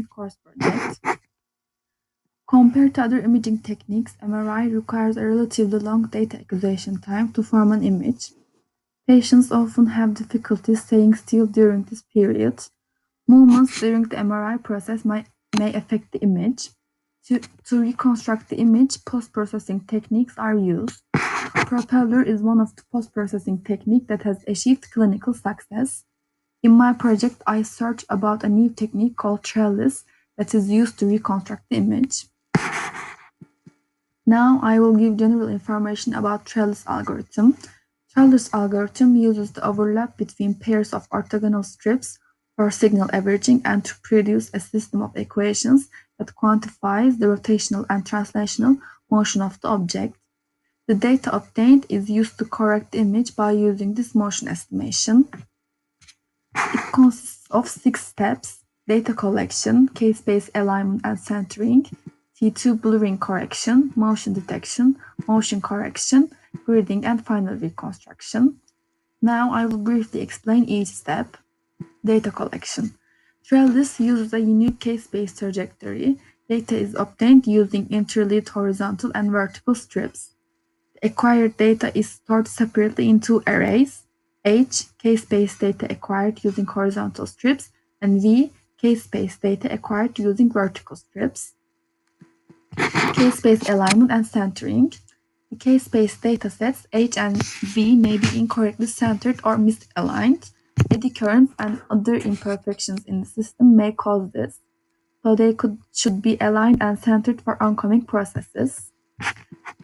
course project. Compared to other imaging techniques, MRI requires a relatively long data acquisition time to form an image. Patients often have difficulty staying still during this period. Movements during the MRI process may affect the image. To reconstruct the image, post-processing techniques are used. Propeller is one of the post-processing techniques that has achieved clinical success. In my project, I searched about a new technique called Trellis that is used to reconstruct the image. Now I will give general information about Trellis algorithm. Trellis algorithm uses the overlap between pairs of orthogonal strips for signal averaging and to produce a system of equations that quantifies the rotational and translational motion of the object. The data obtained is used to correct the image by using this motion estimation. It consists of 6 steps: data collection, case-based alignment and centering, T2 blurring correction, motion detection, motion correction, grading, and final reconstruction. Now I will briefly explain each step. Data collection. Trellis uses a unique case-based trajectory. Data is obtained using interleaved horizontal and vertical strips. The acquired data is stored separately in 2 arrays: H, case-based data acquired using horizontal strips, and V, case-based data acquired using vertical strips. Case-based alignment and centering. The case-based datasets H and V may be incorrectly centered or misaligned. Eddy currents and other imperfections in the system may cause this, so they should be aligned and centered for oncoming processes.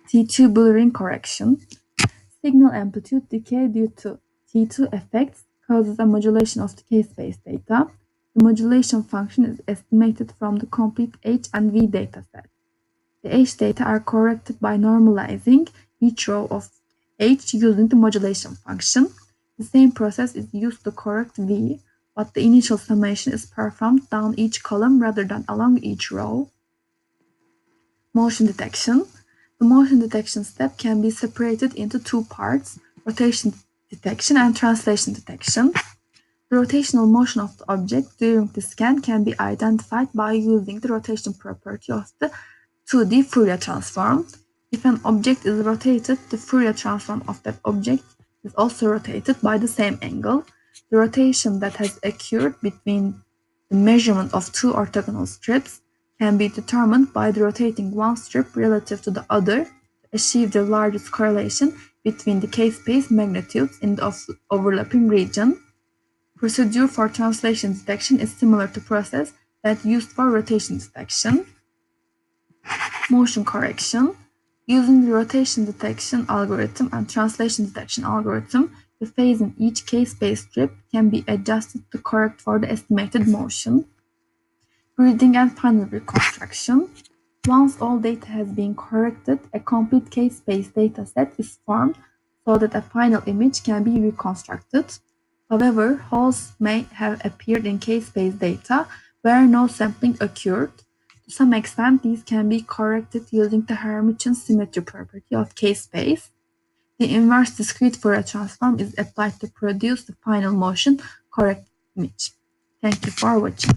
T2 blurring correction. Signal amplitude decay due to T2 effects causes a modulation of the case-based data. The modulation function is estimated from the complete H and V dataset. The H data are corrected by normalizing each row of H using the modulation function. The same process is used to correct V, but the initial summation is performed down each column rather than along each row. Motion detection. The motion detection step can be separated into 2 parts: rotation detection and translation detection. The rotational motion of the object during the scan can be identified by using the rotation property of the 2D Fourier transform. If an object is rotated, the Fourier transform of that object is also rotated by the same angle. The rotation that has occurred between the measurement of 2 orthogonal strips can be determined by the rotating one strip relative to the other to achieve the largest correlation between the case-based magnitudes in the overlapping region. Procedure for translation detection is similar to process that used for rotation detection. Motion correction. Using the rotation detection algorithm and translation detection algorithm, the phase in each case-based strip can be adjusted to correct for the estimated motion. Grading and final reconstruction. Once all data has been corrected, a complete case-based dataset is formed so that a final image can be reconstructed. However, holes may have appeared in case-based data where no sampling occurred. To some extent, these can be corrected using the Hermitian symmetry property of case-space. The inverse discrete Fourier transform is applied to produce the final motion correct image. Thank you for watching.